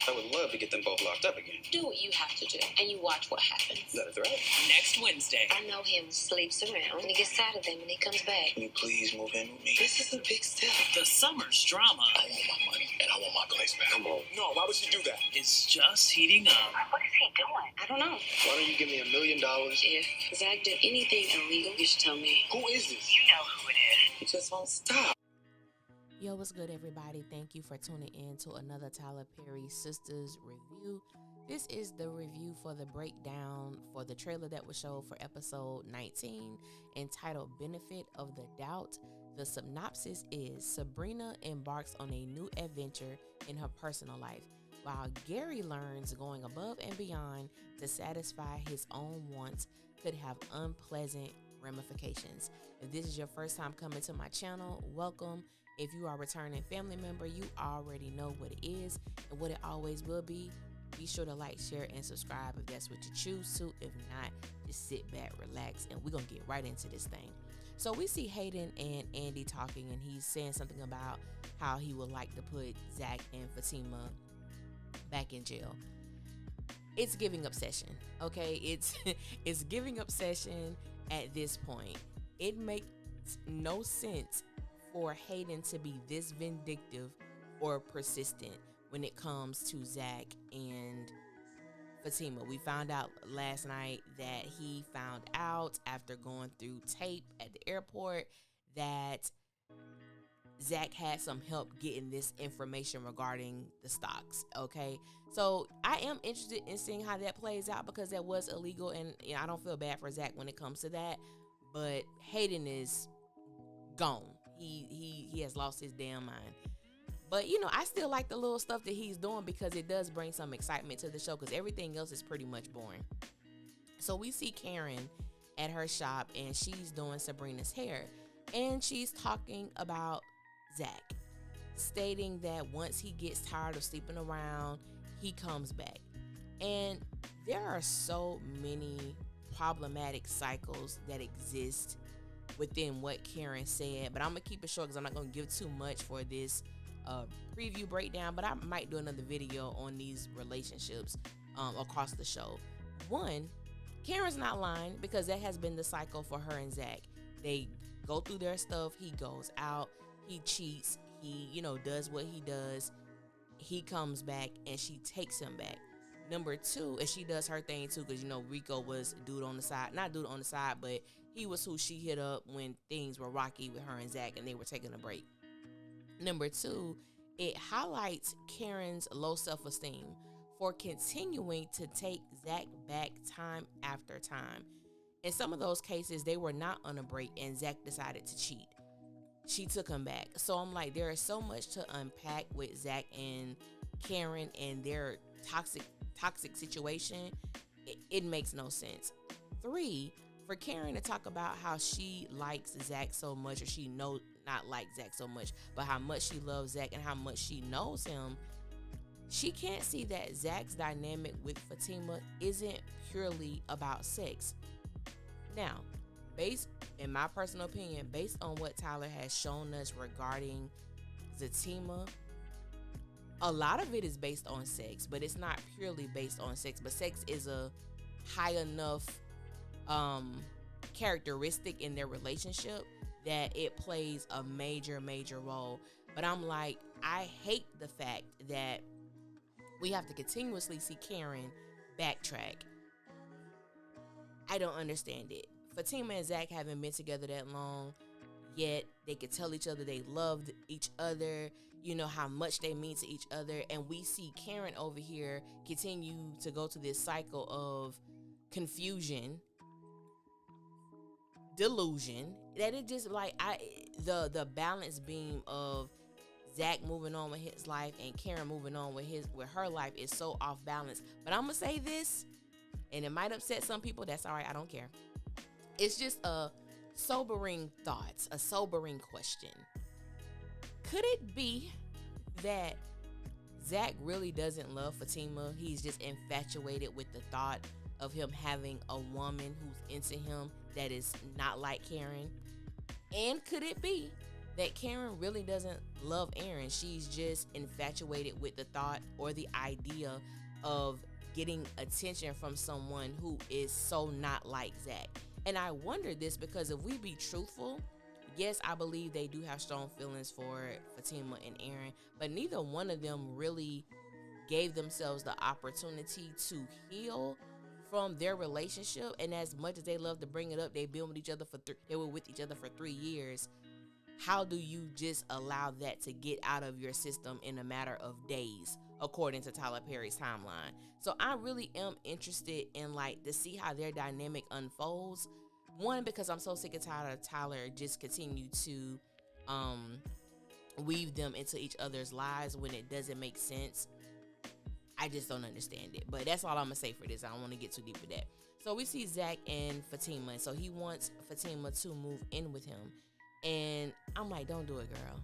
I would love to get them both locked up again. Do what you have to do, and you watch what happens. Is that a threat? Next Wednesday. I know him sleeps around, and he gets tired of them, and he comes back. Can you please move in with me? This is a big step. The summer's drama. I want my money, and I want my place back. Come on. No, why would she do that? Is just heating up. What is he doing? I don't know. Why don't you give me $1 million? If Zach did anything illegal, you should tell me. Who is this? You know who it is. He just won't stop. Yo, what's good, everybody? Thank you for tuning in to another Tyler Perry Sisters review. This is the review for the breakdown for the trailer that was showed for episode 19, entitled Benefit of the Doubt. The synopsis is Sabrina embarks on a new adventure in her personal life, while Gary learns going above and beyond to satisfy his own wants could have unpleasant ramifications. If this is your first time coming to my channel, welcome. If you are a returning family member, you already know what it is and what it always will be. Be sure to like, share, and subscribe if that's what you choose to. If not, just sit back, relax, and we're going to get right into this thing. So we see Hayden and Andy talking, and he's saying something about how he would like to put Zach and Fatima back in jail. It's giving obsession, okay? It's giving obsession at this point. It makes no sense for Hayden to be this vindictive or persistent when it comes to Zach and Fatima. We found out last night that he found out after going through tape at the airport that Zach had some help getting this information regarding the stocks, okay? So I am interested in seeing how that plays out because that was illegal, and I don't feel bad for Zach when it comes to that, but Hayden is gone. He has lost his damn mind. But, you know, I still like the little stuff that he's doing because it does bring some excitement to the show because everything else is pretty much boring. So we see Karen at her shop, and she's doing Sabrina's hair. And she's talking about Zach, stating that once he gets tired of sleeping around, he comes back. And there are so many problematic cycles that exist within what Karen said, but I'm gonna keep it short because I'm not gonna give too much for this preview breakdown, but I might do another video on these relationships across the show. One, Karen's not lying because that has been the cycle for her and Zach. They go through their stuff, he goes out, he cheats, he, you know, does what he does, he comes back, and she takes him back. Number two, and she does her thing too, because, you know, Rico was dude on the side, not dude on the side, but he was who she hit up when things were rocky with her and Zach and they were taking a break. Number two, it highlights Karen's low self-esteem for continuing to take Zach back time after time. In some of those cases, they were not on a break and Zach decided to cheat. She took him back. So I'm like, there is so much to unpack with Zach and Karen and their toxic situation. It makes no sense. Three, for Karen to talk about how she likes Zach so much, or she knows not like Zach so much, but how much she loves Zach and how much she knows him, she can't see that Zach's dynamic with Fatima isn't purely about sex. Now, in my personal opinion, based on what Tyler has shown us regarding Fatima, a lot of it is based on sex, but it's not purely based on sex, but sex is a high enough characteristic in their relationship that it plays a major role. But I'm like, I hate the fact that we have to continuously see Karen backtrack. I don't understand it. Fatima and Zach haven't been together that long, yet they could tell each other they loved each other, you know, how much they mean to each other, and we see Karen over here continue to go to this cycle of confusion, delusion, that it just like the balance beam of Zach moving on with his life and Karen moving on with her life is so off balance. But I'm gonna say this, and it might upset some people. That's all right. I don't care. It's just a sobering thought, a sobering question. Could it be that Zach really doesn't love Fatima? He's just infatuated with the thought of him having a woman who's into him that is not like Karen? And could it be that Karen really doesn't love Aaron. She's just infatuated with the thought or the idea of getting attention from someone who is so not like Zach. And I wonder this because if we be truthful, yes, I believe they do have strong feelings for Fatima and Aaron, but neither one of them really gave themselves the opportunity to heal from their relationship. And as much as they love to bring it up, they been with each other they were with each other for 3 years. How do you just allow that to get out of your system in a matter of days, according to Tyler Perry's timeline? So I really am interested in to see how their dynamic unfolds. One, because I'm so sick and tired of Tyler just continue to weave them into each other's lives when it doesn't make sense. I just don't understand it. But that's all I'm going to say for this. I don't want to get too deep with that. So we see Zach and Fatima. And so he wants Fatima to move in with him. And I'm like, don't do it, girl.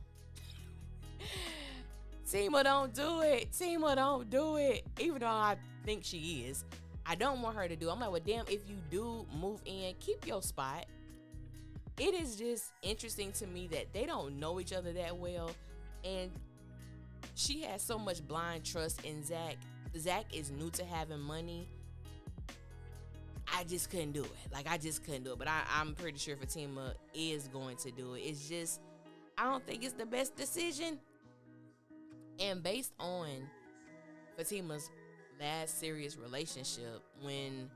Tima, don't do it. Tima, don't do it. Even though I think she is. I don't want her to do it. I'm like, well, damn, if you do move in, keep your spot. It is just interesting to me that they don't know each other that well. And she has so much blind trust in Zach. Zach is new to having money. I just couldn't do it. I just couldn't do it. But I'm pretty sure Fatima is going to do it. It's just, I don't think it's the best decision. And based on Fatima's last serious relationship, when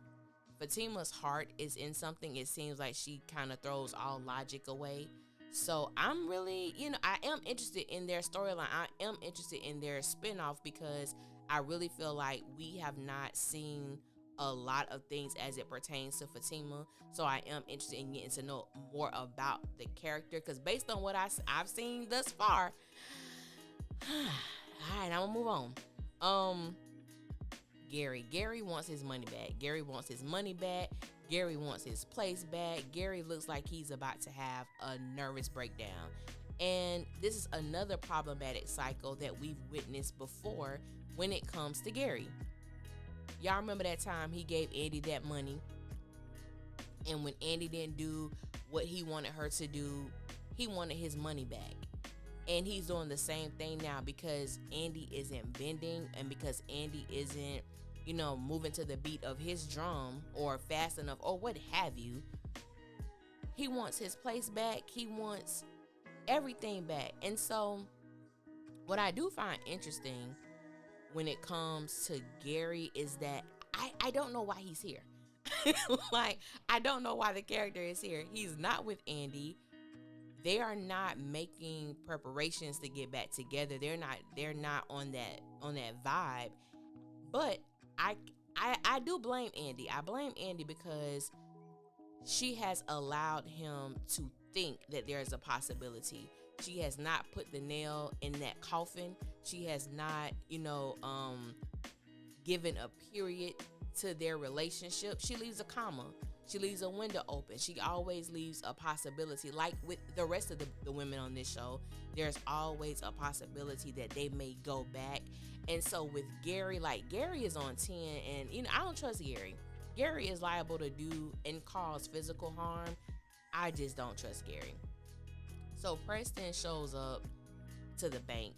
Fatima's heart is in something, it seems like she kind of throws all logic away. So I'm really, I am interested in their storyline. I am interested in their spinoff because I really feel like we have not seen a lot of things as it pertains to Fatima. So I am interested in getting to know more about the character because based on what I've seen thus far, all right, I'm gonna move on. Gary wants his money back. Gary wants his money back. Gary wants his place back. Gary looks like he's about to have a nervous breakdown. And this is another problematic cycle that we've witnessed before when it comes to Gary. Y'all remember that time he gave Andy that money? And when Andy didn't do what he wanted her to do, he wanted his money back. And he's doing the same thing now because Andy isn't bending and because Andy isn't, moving to the beat of his drum or fast enough or what have you. He wants his place back. He wants everything back. And so what I do find interesting when it comes to Gary is that I don't know why he's here. I don't know why the character is here. He's not with Andy. They are not making preparations to get back together. They're not on that vibe. But I do blame Andy. I blame Andy because she has allowed him to think that there is a possibility. She has not put the nail in that coffin. She has not, given a period to their relationship. She leaves a comma. She leaves a window open. She always leaves a possibility. Like with the rest of the women on this show, there's always a possibility that they may go back. And so with Gary, Gary is on 10 and, I don't trust Gary. Gary is liable to do and cause physical harm. I just don't trust Gary. So Preston shows up to the bank.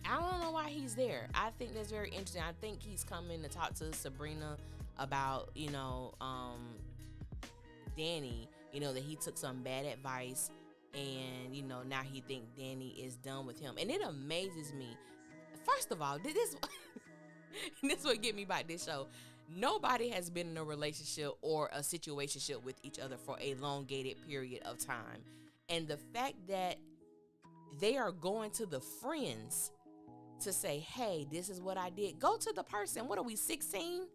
I don't know why he's there. I think that's very interesting. I think he's coming to talk to Sabrina about, Danny, that he took some bad advice and, now he think Danny is done with him. And it amazes me. First of all, this what get me about this show. Nobody has been in a relationship or a situationship with each other for a elongated period of time. And the fact that they are going to the friends to say, hey, this is what I did. Go to the person. What are we, 16?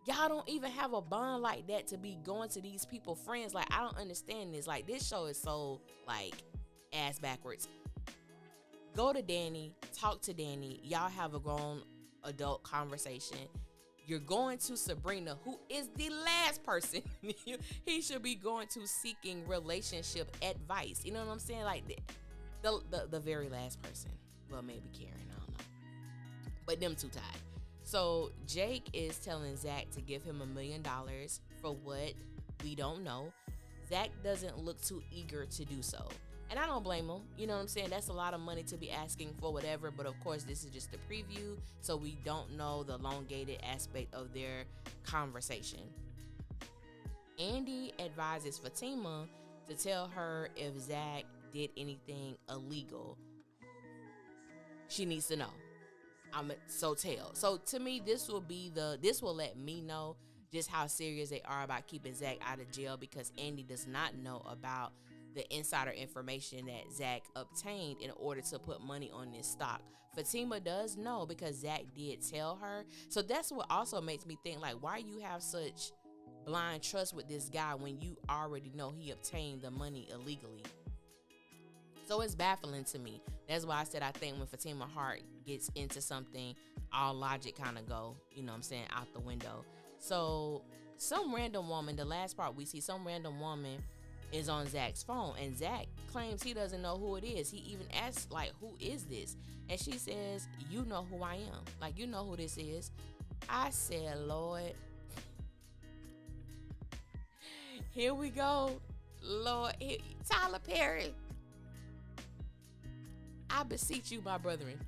Y'all don't even have a bond like that to be going to these people friends. I don't understand this. This show is so, ass backwards. Go to Danny. Talk to Danny. Y'all have a grown adult conversation. You're going to Sabrina, who is the last person he should be going to seeking relationship advice. You know what I'm saying? The very last person. Well, maybe Karen. I don't know. But them two tied. So Jake is telling Zach to give him $1 million for what we don't know. Zach doesn't look too eager to do so. And I don't blame them. You know what I'm saying? That's a lot of money to be asking for whatever. But of course, this is just a preview. So we don't know the elongated aspect of their conversation. Andy advises Fatima to tell her if Zach did anything illegal. She needs to know. So tell. So to me, this will let me know just how serious they are about keeping Zach out of jail, because Andy does not know about the insider information that Zach obtained in order to put money on this stock. Fatima does know because Zach did tell her. So that's what also makes me think, like, why you have such blind trust with this guy when you already know he obtained the money illegally. So it's baffling to me. That's why I said I think when Fatima Hart gets into something, all logic kind of go, you know what I'm saying, out the window. So some random woman, the last part we see, some random woman is on Zach's phone, and Zach claims he doesn't know who it is. He even asks, like, who is this? And she says, you know who I am. Like, you know who this is. I said, Lord, here we go. Lord, Tyler Perry, I beseech you, my brethren.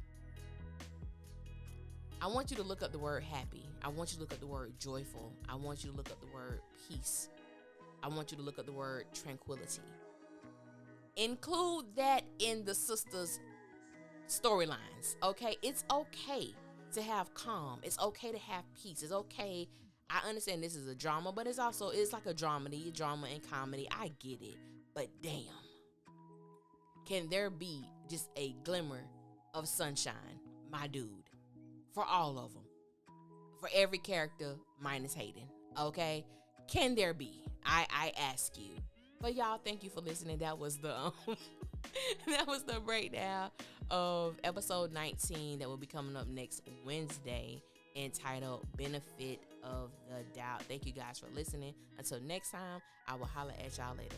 I want you to look up the word happy. I want you to look up the word joyful. I want you to look up the word peace. I want you to look up the word tranquility. Include that in the sisters' storylines, okay? It's okay to have calm. It's okay to have peace. It's okay. I understand this is a drama, but it's like a dramedy, drama and comedy. I get it. But damn, can there be just a glimmer of sunshine, my dude, for all of them, for every character minus Hayden, okay? Can there be? I ask you. But y'all, thank you for listening. That was the that was the breakdown of episode 19 that will be coming up next Wednesday, entitled Benefit of the Doubt. Thank you guys for listening. Until next time, I will holler at y'all later.